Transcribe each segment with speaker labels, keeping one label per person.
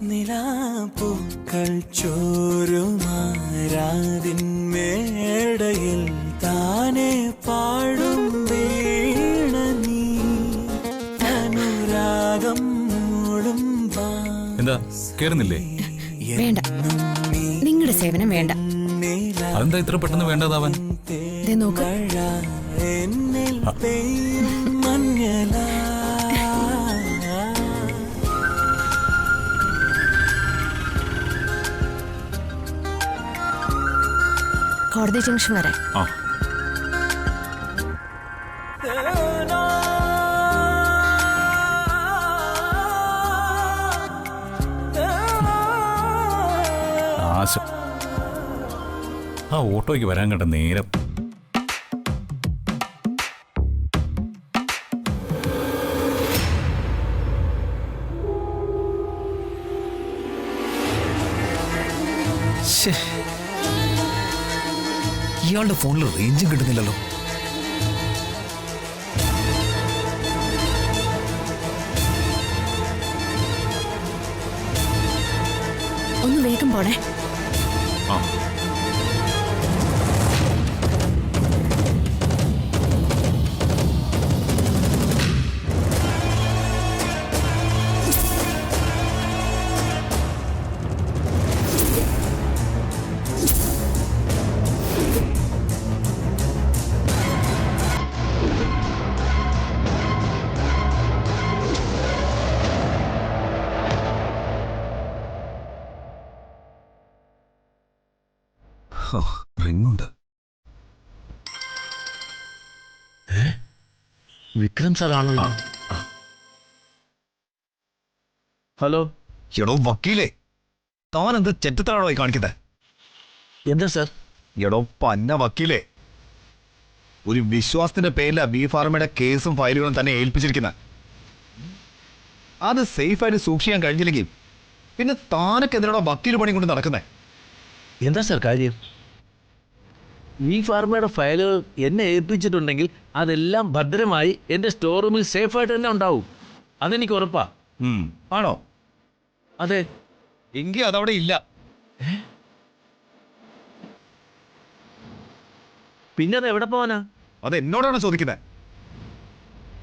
Speaker 1: നിലാപ്പൂക്കൾ ചോരുമാരാതിന്മേടയിൽ താനെ പാടും വീണ നീ അനുരാഗം മൂളും.
Speaker 2: എന്താ കേറുന്നില്ലേ?
Speaker 3: വേണ്ട, നിങ്ങളുടെ സേവനം വേണ്ട.
Speaker 2: അതെന്താ ഇത്ര പെട്ടെന്ന് വേണ്ടതാവാൻ?
Speaker 3: നോക്ക്,
Speaker 1: എന്നിൽ പെയ്യും മഞ്ഞള.
Speaker 3: കോടതി ജംഗ്ഷൻ വരെ.
Speaker 2: ആ ഓട്ടോയ്ക്ക് വരാൻ കണ്ട നേരം.
Speaker 4: ഇയാളുടെ ഫോണിൽ റേഞ്ചും കിട്ടുന്നില്ലല്ലോ.
Speaker 3: ഒന്ന് വേഗം പോണേ.
Speaker 4: റിങ്ങുണ്ട്.
Speaker 5: വിക്രം സാറാണോ? ഹലോ.
Speaker 4: എടോ വക്കീലേ, താൻ എന്ത് ചെറ്റത്താണോ കാണിക്കുന്നത്?
Speaker 5: എന്താ സാർ?
Speaker 4: എടോ പന്ന വക്കീലേ, ഒരു വിശ്വാസത്തിന്റെ പേരില ബി ഫാർമയുടെ കേസും ഫയലുകളും തന്നെ ഏൽപ്പിച്ചിരിക്കുന്നത്. അത് സേഫായിട്ട് സൂക്ഷിക്കാൻ കഴിഞ്ഞില്ലെങ്കിൽ പിന്നെ താനൊക്കെ എന്തിനാണോ വക്കീൽ പണി കൊണ്ട് നടക്കുന്നത്?
Speaker 5: എന്താ സാർ കാര്യം? ഈ ഫാർമയുടെ ഫയലുകൾ എന്നെ ഏൽപ്പിച്ചിട്ടുണ്ടെങ്കിൽ അതെല്ലാം ഭദ്രമായി എൻ്റെ സ്റ്റോർ റൂമിൽ സേഫായിട്ട് തന്നെ ഉണ്ടാവും. അതെനിക്ക് ഉറപ്പാ.
Speaker 4: ആണോ?
Speaker 5: അതെ.
Speaker 4: എങ്കിൽ അതവിടെ ഇല്ല.
Speaker 5: പിന്നെ അത് എവിടെ പോവാനാ?
Speaker 4: അത് എന്നോടാണ് ചോദിക്കുന്നത്.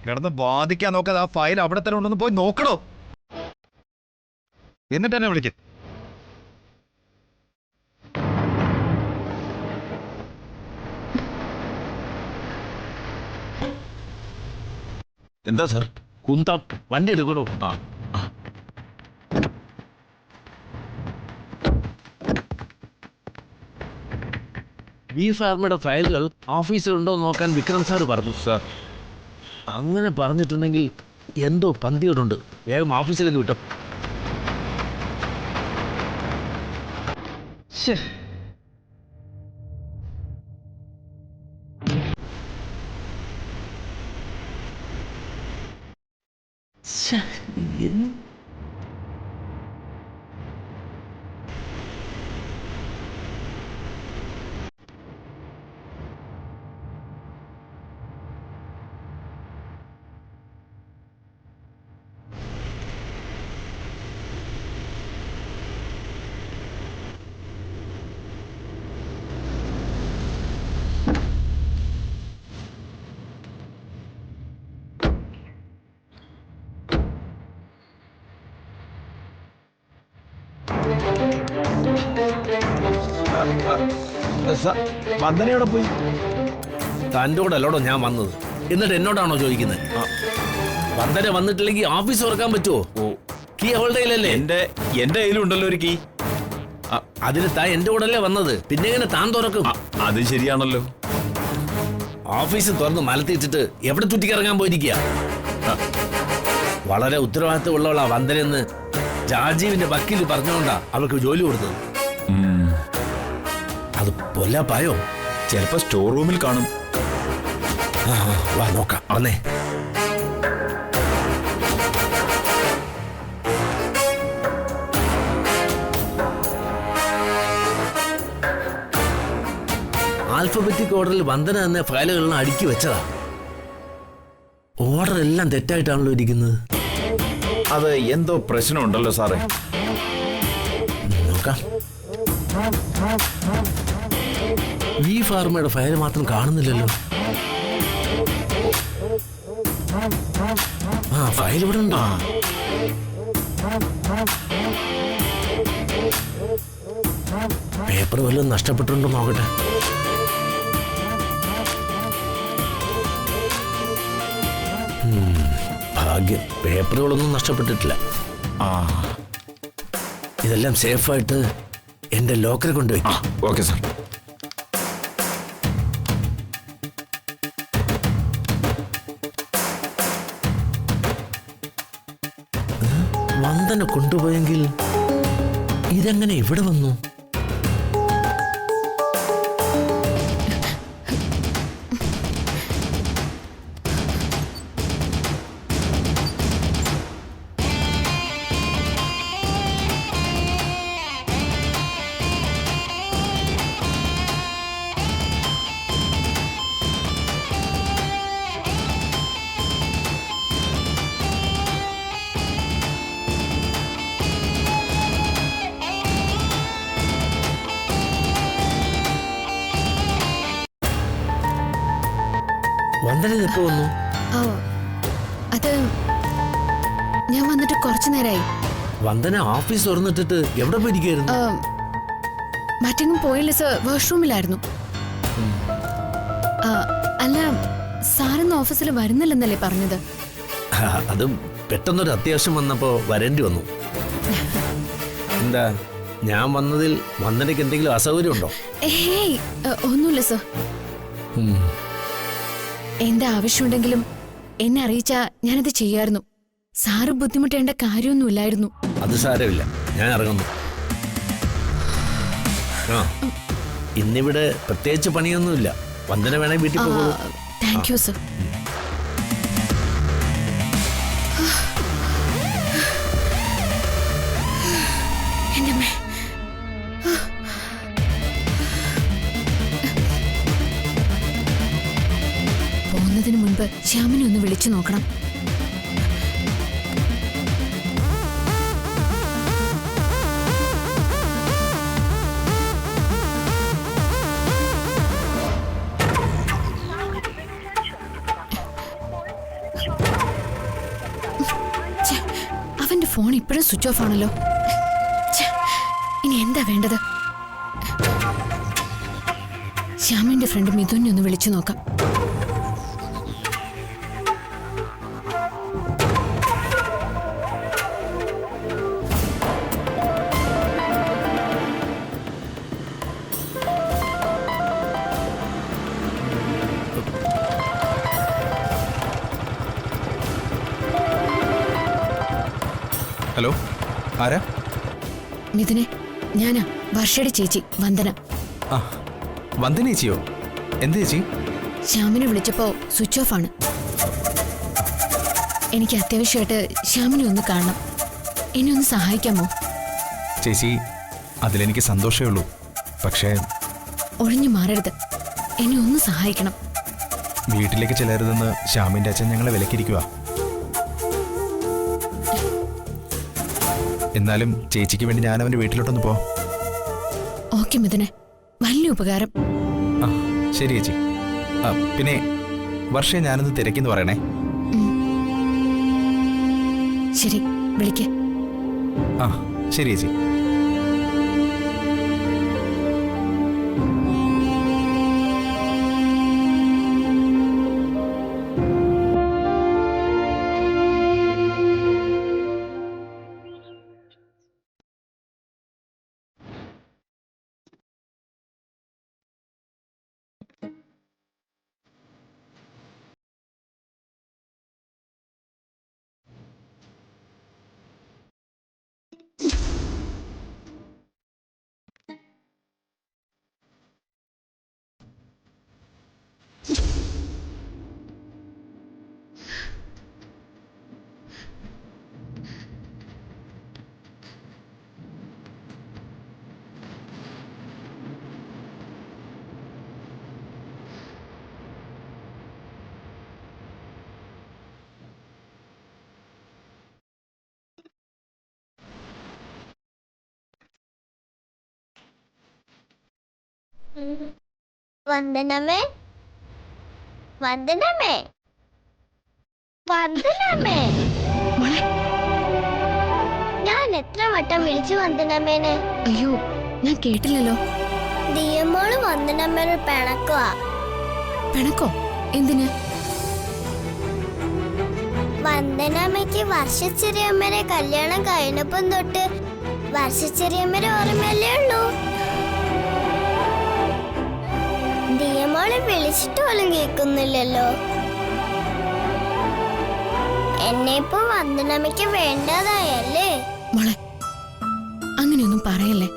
Speaker 4: കിടന്ന് ബാധിക്കാൻ നോക്കാതെ ആ ഫയൽ അവിടെ തന്നെ ഉണ്ടെന്ന് പോയി നോക്കണോ? എന്നിട്ട് എന്നെ വിളിക്കും.
Speaker 2: എന്താ സാർ?
Speaker 5: കുന്തം, വണ്ടി എടുക്കണോ? ബി ഫാർമയുടെ ഫയലുകൾ ഓഫീസിലുണ്ടോ നോക്കാൻ വിക്രം സാർ പറഞ്ഞു.
Speaker 2: സാർ
Speaker 5: അങ്ങനെ പറഞ്ഞിട്ടുണ്ടെങ്കിൽ എന്തോ പന്തിയോടുണ്ട്. വേഗം ഓഫീസിലേക്ക് വിട്ടോ.
Speaker 4: വന്ദനയോടെ പോയി.
Speaker 5: തൻ്റെ കൂടെ അല്ലോടോ ഞാൻ വന്നത്, എന്നിട്ട് എന്നോടാണോ ചോദിക്കുന്നത്? വന്ദന വന്നിട്ടില്ലെങ്കിൽ ഓഫീസ് തുറക്കാൻ പറ്റുമോ? കീ അവളുടെ കയ്യിലല്ലേ?
Speaker 2: എന്റെ കയ്യിലുണ്ടല്ലോ ഒരു കീ.
Speaker 5: അതിന് താൻ എന്റെ കൂടെ അല്ലേ വന്നത്, പിന്നെ എങ്ങനെ താൻ തുറക്കും?
Speaker 2: അത് ശരിയാണല്ലോ.
Speaker 5: ഓഫീസ് തുറന്ന് മലത്തിയിട്ടിട്ട് എവിടെ ചുറ്റിക്കിറങ്ങാൻ പോയിരിക്കുക? വളരെ ഉത്തരവാദിത്തമുള്ളവളാ വന്ദനെന്ന് രാജീവിന്റെ വക്കീൽ പറഞ്ഞുകൊണ്ടാ അവൾക്ക് ജോലി കൊടുത്തത്. അത് പൊല്ലാപ്പായോ?
Speaker 2: ചിലപ്പോ സ്റ്റോർ റൂമിൽ കാണും.
Speaker 5: വാ നോക്കാം. വന്നേ. ആൽഫബറ്റിക് ഓർഡറിൽ വന്ദന എന്ന ഫയലുകളെല്ലാം അടുക്കി വെച്ചതാ. ഓർഡർ എല്ലാം തെറ്റായിട്ടാണല്ലോ ഇരിക്കുന്നത്.
Speaker 6: അത് എന്തോ പ്രശ്നമുണ്ടല്ലോ സാറേ.
Speaker 5: നോക്കാം. വി ഫാർമയുടെ ഫയൽ മാത്രം കാണുന്നില്ലല്ലോ. ആ ഫയൽ ഇവിടെ ഉണ്ടോ? പേപ്പർ വല്ലതും നഷ്ടപ്പെട്ടുണ്ടോ നോക്കട്ടെ. ഭാഗ്യം, പേപ്പറുകളൊന്നും നഷ്ടപ്പെട്ടിട്ടില്ല.
Speaker 6: ആ
Speaker 5: ഇതെല്ലാം സേഫായിട്ട് എന്റെ ലോക്കറിൽ കൊണ്ടുവയ്ക്കും.
Speaker 6: Okay sir.
Speaker 5: വന്ദന കൊണ്ടുപോയെങ്കിൽ ഇതെങ്ങനെ ഇവിടെ വന്നു? വന്ദന എപ്പോ വന്നു?
Speaker 3: ഓ അത് ഞാൻ വന്നിട്ട് കുറച്ചു നേരമായി.
Speaker 5: വന്ദന ഓഫീസ് തുറന്നിട്ടിട്ട് എവിടെ പോയിരിക്കായിരുന്നു?
Speaker 3: മറ്റെങ്ങും പോയില്ല സർ, വാഷ്റൂമിലായിരുന്നു. അല്ല, സാറിന്ന് ഓഫീസിൽ വരുന്നില്ലെന്നല്ലേ പറഞ്ഞത്?
Speaker 5: അത് പെട്ടെന്നൊരു അത്യാവശ്യം വന്നപ്പോ വരേണ്ടി വന്നു. എന്താ, ഞാൻ വന്നതിൽ വന്ദനയ്ക്ക് എന്തെങ്കിലും അസൗകര്യം ഉണ്ടോ?
Speaker 3: ഏയ് ഒന്നുമില്ല സർ. എന്റെ ആവശ്യമുണ്ടെങ്കിലും എന്നെ അറിയിച്ചാ ഞാനത് ചെയ്യായിരുന്നു. സാറ് ബുദ്ധിമുട്ടേണ്ട കാര്യമൊന്നുമില്ലായിരുന്നു.
Speaker 5: അത് സാരമില്ല, ഞാൻ ഇറങ്ങുന്നു. ആ ഇന്നിവിടെ പ്രത്യേകിച്ച് പണിയൊന്നുമില്ല. വന്ദന വേണേ വീട്ടിൽ പോകുള്ളൂ.
Speaker 3: Thank you sir. എന്റെ അമ്മേ. പോകുന്നതിന് മുൻപ് ശ്യാമിനെ ഒന്ന് വിളിച്ചു നോക്കണം. അവന്റെ ഫോൺ ഇപ്പോഴും സ്വിച്ച് ഓഫ് ആണല്ലോ. ഇനി എന്താ വേണ്ടത്? ശ്യാമിന്റെ ഫ്രണ്ട് മിഥുനെ ഒന്ന് വിളിച്ചു നോക്കാം.
Speaker 7: ഹലോ, ആരാ?
Speaker 3: മിഥുനെ, ഞാനാ വർഷയുടെ ചേച്ചി വന്ദന.
Speaker 7: ആ, വന്ദന ചേച്ചിയോ? എന്ത് ചേച്ചി?
Speaker 3: ശ്യാമിനെ വിളിച്ചപ്പോ സ്വിച്ച് ഓഫ് ആണ്. എനിക്ക് അത്യാവശ്യമായിട്ട് ശ്യാമിനെ ഒന്ന് കാണണം. എന്നെ ഒന്ന് സഹായിക്കാമോ?
Speaker 7: ചേച്ചി, അതിലെനിക്ക് സന്തോഷമേ ഉള്ളൂ. പക്ഷേ
Speaker 3: ഒഴിഞ്ഞു മാറരുത്, എന്നെ ഒന്ന് സഹായിക്കണം.
Speaker 7: വീട്ടിലേക്ക് ചെല്ലരുതെന്ന് ശ്യാമിൻ്റെ അച്ഛൻ ഞങ്ങളെ വിലക്കിരിക്കുക. എന്നാലും ചേച്ചിക്ക് വേണ്ടി ഞാൻ അവൻ്റെ വീട്ടിലോട്ടൊന്ന് പോ.
Speaker 3: ഓക്കെ മിഥുനെ, വലിയ ഉപകാരം.
Speaker 7: ആ ശരി ചേച്ചി. ആ പിന്നെ വർഷയെ ഞാനൊന്ന് തിരക്കിന്ന് പറയണേ.
Speaker 3: ശരി, വിളിക്കേ.
Speaker 7: ആ ശരി ചേച്ചി.
Speaker 8: വന്ദനമേ വന്ദനമേ വന്ദനമേ. ഞാൻ എത്ര വട്ടം വിളിച്ചു വന്ദനമ്മേനെ.
Speaker 3: അയ്യോ ഞാൻ കേട്ടില്ലല്ലോ.
Speaker 8: ദിയമോള് വന്ദനമ്മേനെ പിണക്കുവാ.
Speaker 3: പിണക്കോ? എന്തിന്?
Speaker 8: വന്ദനമ്മയ്ക്ക് വർഷച്ചെറിയമ്മരെ കല്യാണം കഴിഞ്ഞപ്പം തൊട്ട് വർഷച്ചെറിയമ്മരെ ഓർമ്മയല്ലേ ഉള്ളൂ. ദിയമോളെ വിളിച്ചിട്ട് പോലും കേൾക്കുന്നില്ലല്ലോ. എന്നെ ഇപ്പൊ വന്ദനമ്മയ്ക്ക് വേണ്ടതായല്ലേ.
Speaker 3: മോളെ അങ്ങനെയൊന്നും പറയല്ലേ.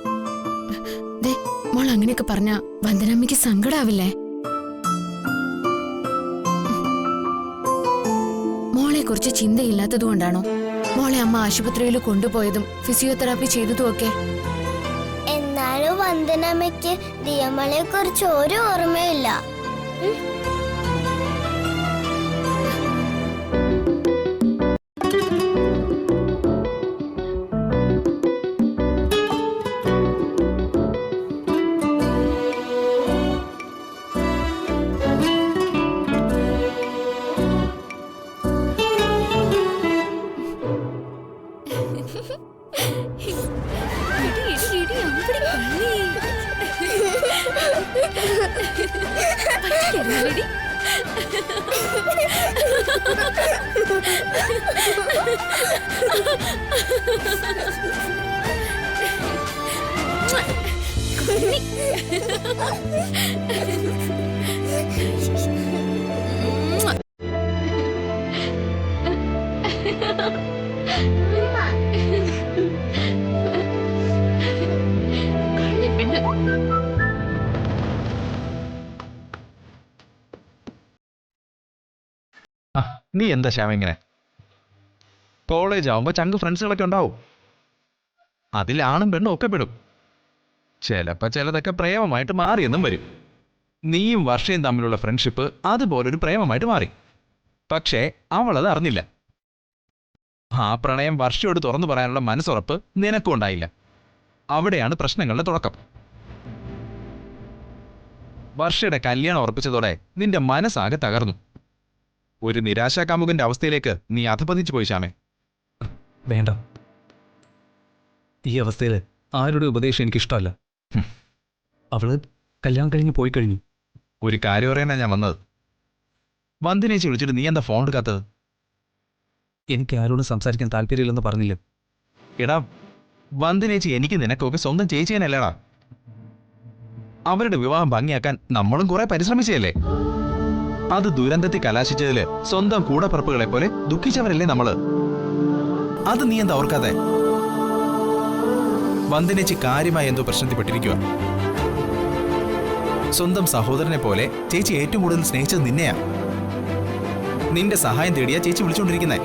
Speaker 3: ദേ മോൾ അങ്ങനെയൊക്കെ പറഞ്ഞ വന്ദനമ്മയ്ക്ക് സങ്കടാവില്ലേ? മോളെ കുറിച്ച് ചിന്തയില്ലാത്തത് കൊണ്ടാണോ മോളെ അമ്മ ആശുപത്രിയിൽ കൊണ്ടുപോയതും ഫിസിയോതെറാപ്പി ചെയ്തതും ഒക്കെ?
Speaker 8: എന്നാലും വന്ദനമ്മയ്ക്ക് ദിയമളെ കുറിച്ച് ഒരു ഓർമ്മയില്ല.
Speaker 7: നീ എന്താ ശ്യാമ ഇങ്ങനെ? കോളേജ് ആവുമ്പോൾ ചങ്ക് ഫ്രണ്ട്സുകളൊക്കെ ഉണ്ടാവും. അതിലാണും പെണ്ണും ഒക്കെ പെടും. ചിലപ്പോൾ ചിലതൊക്കെ പ്രേമമായിട്ട് മാറിയെന്നും വരും. നീയും വർഷയും തമ്മിലുള്ള ഫ്രണ്ട്ഷിപ്പ് അതുപോലൊരു പ്രേമമായിട്ട് മാറി. പക്ഷേ അവളത് അറിഞ്ഞില്ല. ആ പ്രണയം വർഷയോട് തുറന്നു പറയാനുള്ള മനസ്സുറപ്പ് നിനക്കും ഉണ്ടായില്ല. അവിടെയാണ് പ്രശ്നങ്ങളുടെ തുടക്കം. വർഷയുടെ കല്യാണം ഉറപ്പിച്ചതോടെ നിന്റെ മനസ്സാകെ തകർന്നു. ഒരു നിരാശാകാമുകന്റെ അവസ്ഥയിലേക്ക് നീ അധപതിച്ചു പോയി ശ്യാമേ.
Speaker 9: വേണ്ട, ഈ അവസ്ഥയിൽ ആരുടെ ഉപദേശം എനിക്കിഷ്ടമല്ല. അവള് കല്യാണം കഴിഞ്ഞ് പോയി കഴിഞ്ഞു.
Speaker 7: ഒരു കാര്യം പറയാനാണ് ഞാൻ വന്നത്. വന്ദിനേച്ചി വിളിച്ചിട്ട് നീ എന്താ ഫോൺ എടുക്കാത്തത്?
Speaker 9: എനിക്ക് ആരോടും സംസാരിക്കാൻ താല്പര്യമില്ലെന്ന് പറഞ്ഞില്ല.
Speaker 7: എടാ, വന്ദിനേച്ചി എനിക്ക് നിനക്കൊക്കെ സ്വന്തം ചേച്ചിയനല്ലേടാ. അവരുടെ വിവാഹം ഭംഗിയാക്കാൻ നമ്മളും കുറെ പരിശ്രമിച്ചല്ലേ. അത് ദുരന്തത്തിൽ കലാശിച്ചതില് സ്വന്തം കൂടപ്പറപ്പുകളെ പോലെ ദുഃഖിച്ചവരല്ലേ നമ്മള്. അത് നീ എന്താ ഓർക്കാതെ? വന്ദിനേച്ചി കാര്യമായ എന്തോ പ്രശ്നത്തിൽപ്പെട്ടിരിക്കുക. സ്വന്തം സഹോദരനെ പോലെ ചേച്ചി ഏറ്റവും കൂടുതൽ സ്നേഹിച്ചത് നിന്നെയാ. നിന്റെ സഹായം തേടിയാ ചേച്ചി വിളിച്ചുകൊണ്ടിരിക്കുന്നേ.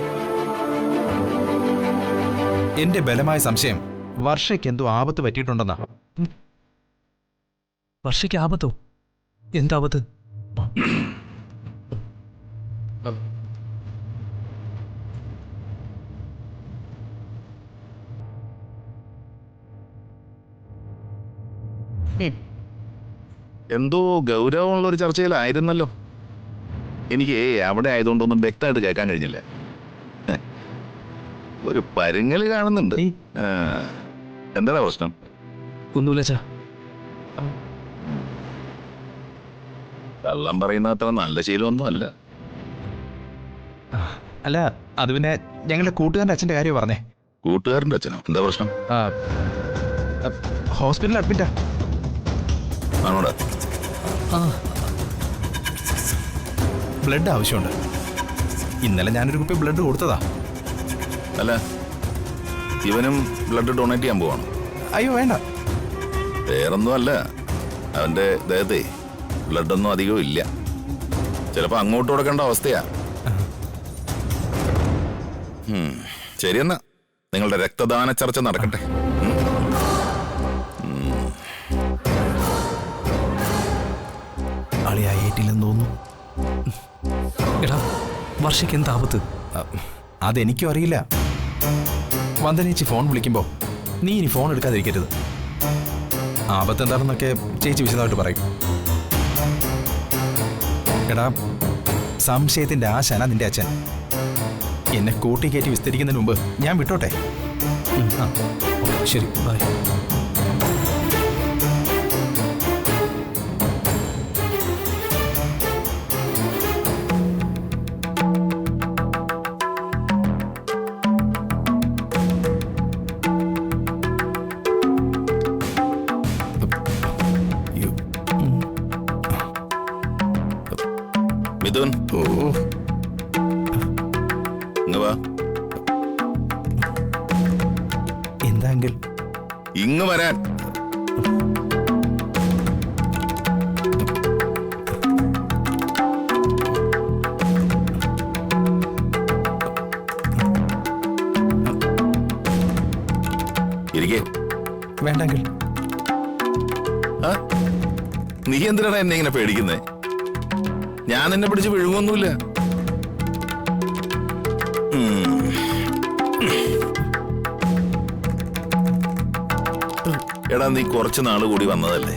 Speaker 7: എന്റെ ബലമായ സംശയം വർഷയ്ക്ക് എന്തോ ആപത്ത് പറ്റിയിട്ടുണ്ടെന്നാ.
Speaker 9: വർഷയ്ക്ക് ആപത്തോ? എന്താപത്ത്?
Speaker 6: എന്തോ ഗൗരവമുള്ളൊരു ചർച്ചയിലായിരുന്നല്ലോ. എനിക്ക് അവിടെ ആയതുകൊണ്ടൊന്നും വ്യക്തമായിട്ട് കേൾക്കാൻ കഴിഞ്ഞില്ല. ഒരു പരുങ്ങൽ കാണുന്നുണ്ട്. എന്താണ് പ്രശ്നം?
Speaker 9: ഒന്നുമില്ല.
Speaker 6: കള്ളം പറയുന്ന അത്ര നല്ല ശീലമൊന്നും അല്ല.
Speaker 7: അല്ല, അത് പിന്നെ ഞങ്ങളുടെ കൂട്ടുകാരൻ്റെ അച്ഛൻ്റെ കാര്യം പറഞ്ഞേ.
Speaker 6: കൂട്ടുകാരൻ്റെ അച്ഛനോ? എന്താ പ്രശ്നം?
Speaker 7: ഹോസ്പിറ്റലിൽ അഡ്മിറ്റാ.
Speaker 6: ആണോടാ?
Speaker 7: ബ്ലഡ് ആവശ്യമുണ്ട്. ഇന്നലെ ഞാനൊരു കുപ്പി ബ്ലഡ് കൊടുത്തതാ.
Speaker 6: അല്ല, ഇവനും ബ്ലഡ് ഡൊണേറ്റ് ചെയ്യാൻ പോവാണ്?
Speaker 7: അയ്യോ വേണ്ട.
Speaker 6: വേറൊന്നും അല്ല, അവന്റെ ദേഹത്തെ ബ്ലഡൊന്നും അധികവും ഇല്ല. ചിലപ്പോ അങ്ങോട്ട് കൊടുക്കേണ്ട അവസ്ഥയാ. ശരിയെന്നാ, നിങ്ങളുടെ രക്തദാന ചർച്ച നടക്കട്ടെ.
Speaker 7: അളിയായിട്ടില്ലെന്ന് തോന്നുന്നു.
Speaker 9: എടാ, വർഷയ്ക്ക് എന്താപത്ത്?
Speaker 7: അതെനിക്കും അറിയില്ല. വന്ദനേച്ചി ഫോൺ വിളിക്കുമ്പോ നീ ഇനി ഫോൺ എടുക്കാതിരിക്കരുത്. ആപത്ത് എന്താണെന്നൊക്കെ ചേച്ചി വിശദമായിട്ട് പറയും. എടാ, സംശയത്തിന്റെ ആശാന നിന്റെ അച്ഛൻ. എന്നെ കൂട്ടി കയറ്റി വിസ്തരിക്കുന്നതിന് മുമ്പ് ഞാൻ വിട്ടോട്ടെ.
Speaker 9: ആ ശരി, ബൈ.
Speaker 6: മിഥുൻ, ഇങ്ങ് വാ.
Speaker 7: എന്താ അങ്കിൾ?
Speaker 6: ഇങ്ങ് വരാൻ. ഇരിക്കേ.
Speaker 7: വേണ്ട അങ്കിൾ.
Speaker 6: നീ എന്തിനാണ് എന്നെ ഇങ്ങനെ പേടിക്കുന്നേ? ഞാൻ എന്നെ പിടിച്ച് വിഴുങ്ങൊന്നുമില്ല. എടാ, നീ കുറച്ച് നാള് കൂടി വന്നതല്ലേ?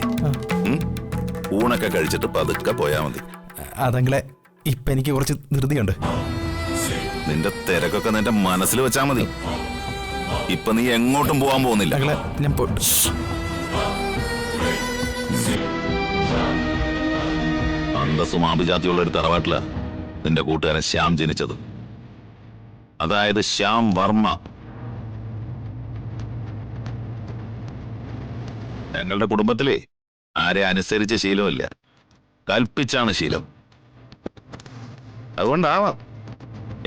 Speaker 6: ഊണൊക്കെ കഴിച്ചിട്ട് പതുക്കെ പോയാ മതി.
Speaker 7: അതങ്ങളെ, ഇപ്പൊ എനിക്ക് കുറച്ച് ധൃതിയുണ്ട്.
Speaker 6: നിന്റെ തിരക്കൊക്കെ നിന്റെ മനസ്സിൽ വെച്ചാ മതി. ഇപ്പൊ നീ എങ്ങോട്ടും പോവാൻ പോകുന്നില്ല.
Speaker 7: അങ്ങളെ, ഞാൻ
Speaker 6: അന്തസ്സുമാഭിജാതിയുള്ള ഒരു തറവാട്ടില നിന്റെ കൂട്ടുകാരൻ ശ്യാം ജനിച്ചത്. അതായത് ശ്യാം വർമ്മ. ഞങ്ങളുടെ കുടുംബത്തിലെ ആരെ അനുസരിച്ച ശീലമില്ല, കൽപ്പിച്ചാണ് ശീലം. അതുകൊണ്ടാവാം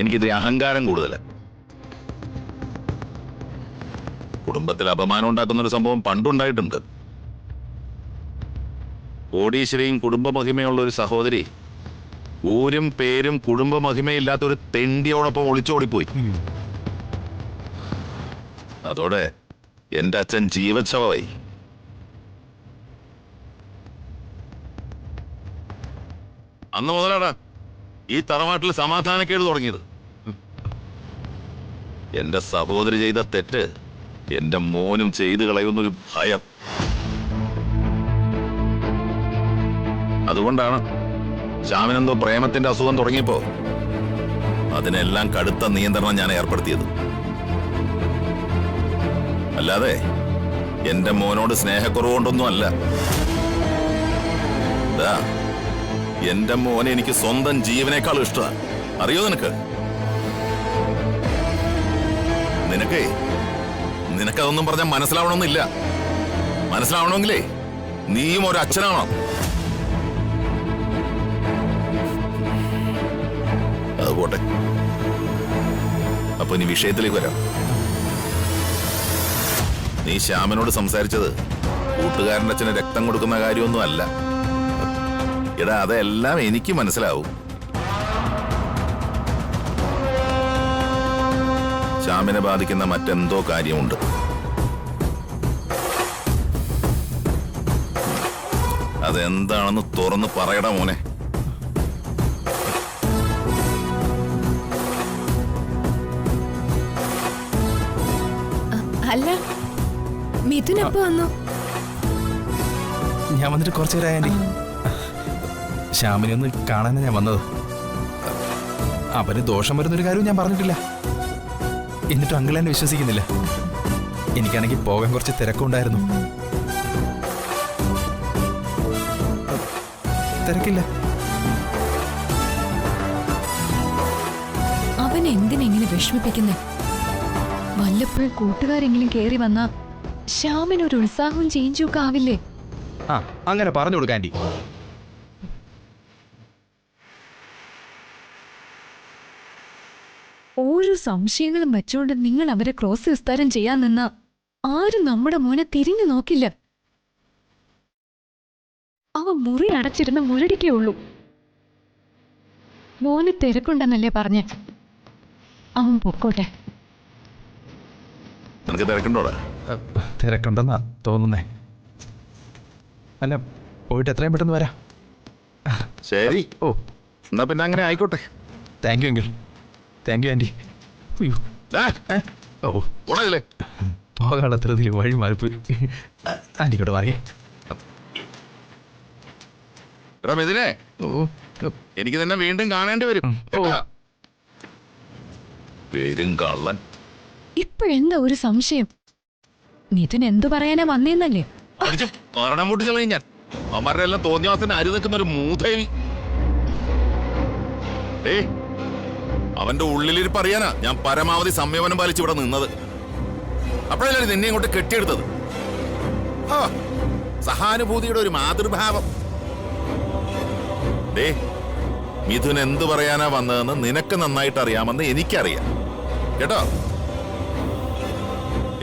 Speaker 6: എനിക്കിതിരി അഹങ്കാരം കൂടുതല്. കുടുംബത്തിൽ അപമാനം ഉണ്ടാക്കുന്ന ഒരു സംഭവം പണ്ടുണ്ടായിട്ടുണ്ട്. കോടീശ്വരിയും കുടുംബമഹിമയുള്ള ഒരു സഹോദരി ഊരും പേരും കുടുംബമഹിമയില്ലാത്ത ഒരു തെണ്ടിയോടൊപ്പം ഒളിച്ചോടിപ്പോയി. അതോടെ എന്റെ അച്ഛൻ ജീവച്ഛവമായി. അന്ന് മുതലാണ് ഈ തറവാട്ടിൽ സമാധാനക്കേട് തുടങ്ങിയത്. എന്റെ സഹോദരി ചെയ്ത തെറ്റ് എന്റെ മോനും ചെയ്തു കളയുന്നൊരു ഭയം. അതുകൊണ്ടാണ് ശ്യാമിനെന്തോ പ്രേമത്തിന്റെ അസുഖം തുടങ്ങിയപ്പോ അതിനെല്ലാം കടുത്ത നിയന്ത്രണം ഞാൻ ഏർപ്പെടുത്തിയത്. അല്ലാതെ എന്റെ മോനോട് സ്നേഹക്കുറവുകൊണ്ടൊന്നും അല്ല. എന്റെ മോനെ എനിക്ക് സ്വന്തം ജീവനേക്കാളും ഇഷ്ടമാണ്. അറിയോ നിനക്ക്? നിനക്കതൊന്നും പറഞ്ഞാൽ മനസ്സിലാവണമെന്നില്ല. മനസ്സിലാവണമെങ്കിലേ നീയും ഒരു അച്ഛനാവണം. അത് പോട്ടെ. അപ്പൊ ഇനി വിഷയത്തിലേക്ക് വരാം. നീ ശ്യാമനോട് സംസാരിച്ചത് കൂട്ടുകാരൻ്റെ അച്ഛന് രക്തം കൊടുക്കുന്ന കാര്യമൊന്നും അല്ല. എടാ, അതെല്ലാം എനിക്ക് മനസ്സിലാവും. ശ്യാമിനെ ബാധിക്കുന്ന മറ്റെന്തോ കാര്യമുണ്ട്. അതെന്താണെന്ന് തുറന്ന് പറയടാ മോനെ.
Speaker 3: അല്ല, മിഥുൻ എപ്പോ വന്നു?
Speaker 7: ഞാൻ വന്നിട്ട് കുറച്ചു നേരം ആൻറ്റി. ശ്യാമിനെ ഒന്ന് കാണാനാണ് ഞാൻ വന്നത്. അവന് ദോഷം വരുന്നൊരു കാര്യവും ഞാൻ പറഞ്ഞിട്ടില്ല. എന്നിട്ടും അങ്കിൾ എന്നെ വിശ്വസിക്കുന്നില്ല. എനിക്കാണെങ്കിൽ പോകാൻ കുറച്ച് തിരക്കുണ്ടായിരുന്നു. തിരക്കില്ല.
Speaker 3: അവൻ എന്തിനെങ്ങനെ വിഷമിപ്പിക്കുന്നേ? വല്ലപ്പോഴും കൂട്ടുകാരെങ്കിലും കേറി വന്നാ ശ്യാമിനൊരു ഉത്സാഹവും ചേഞ്ചും ഒക്കെ ആവില്ലേ?
Speaker 7: ആ, അങ്ങനെ പറഞ്ഞു കൊടുക്കാൻ ആൻറ്റി.
Speaker 3: ഓരോ സംശയങ്ങളും വെച്ചുകൊണ്ട് നിങ്ങൾ അവരെ ക്രോസ് വിസ്താരം ചെയ്യാൻ നിന്നാ ആരും നമ്മുടെ മോനെ തിരിഞ്ഞു നോക്കില്ല. അവ മുറി അടച്ചിരുന്ന് മുരടിക്കേ ഉള്ളൂ. മോന് തിരക്കുണ്ടെന്നല്ലേ പറഞ്ഞേ? അവൻ പൊക്കോട്ടെ.
Speaker 7: തിരക്കുണ്ടെന്നാ തോന്നുന്നേ. അല്ല, പോയിട്ട് എത്രയും പെട്ടെന്ന് വരാം.
Speaker 6: ശരി.
Speaker 7: ഓ,
Speaker 6: എന്നാ പിന്നെ അങ്ങനെ ആയിക്കോട്ടെ.
Speaker 7: Thank you uncle. Thank you aunty. ഓ, പോകാനുള്ള ധൃതിയിൽ വഴി മാറിപ്പോയി. ആൻറ്റിക്കോട്ട് പറയേ.
Speaker 6: എടാ മിഥുനെ,
Speaker 7: ഓ
Speaker 6: എനിക്ക് തന്നെ വീണ്ടും കാണേണ്ടി വരും. പേരും കള്ളൻ.
Speaker 3: ഇപ്പോഴെന്താ ഒരു സംശയം? മിഥുൻ എന്തു പറയാനാ വന്നേന്നല്ലേ?
Speaker 6: അടിച്ചു മരണം പൊട്ടിച്ചളയും ഞാൻ. അവന്മാരുടെ എല്ലാം തോന്നിയാസത്തിന് അരി നിൽക്കുന്ന ഒരു മൂതേവി. അവന്റെ ഉള്ളിലിരിപ്പ് അറിയാനാ ഞാൻ പരമാവധി സംയമനം പാലിച്ച് ഇവിടെ നിന്നത്. അപ്പോഴല്ലേ നിന്നെ ഇങ്ങോട്ട് കെട്ടിയെടുത്തത്. സഹാനുഭൂതിയുടെ ഒരു മാതൃഭാവം. മിഥുൻ എന്തു പറയാനാ വന്നതെന്ന് നിനക്ക് നന്നായിട്ട് അറിയാമെന്ന് എനിക്കറിയാം കേട്ടോ.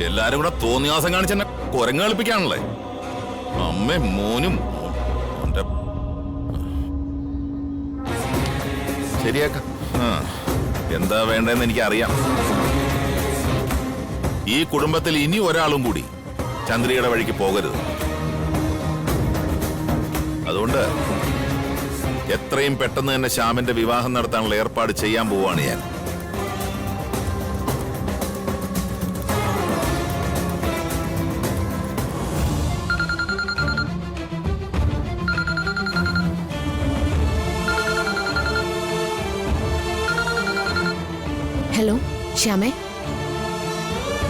Speaker 6: എല്ലാരും കൂടെ തോന്നിയാസം കാണിച്ച് എന്നെ കുരങ്ങ് കളിപ്പിക്കാണല്ലേ. അമ്മേ മോനും ശരിയാക്ക. എന്താ വേണ്ടെന്ന് എനിക്കറിയാം. ഈ കുടുംബത്തിൽ ഇനി ഒരാളും കൂടി ചന്ദ്രികയുടെ വഴിക്ക് പോകരുത്. അതുകൊണ്ട് എത്രയും പെട്ടെന്ന് തന്നെ ശ്യാമിന്റെ വിവാഹം നടത്താനുള്ള ഏർപ്പാട് ചെയ്യാൻ പോവാണ് ഞാൻ.
Speaker 10: ഹലോ ശ്യാമേ,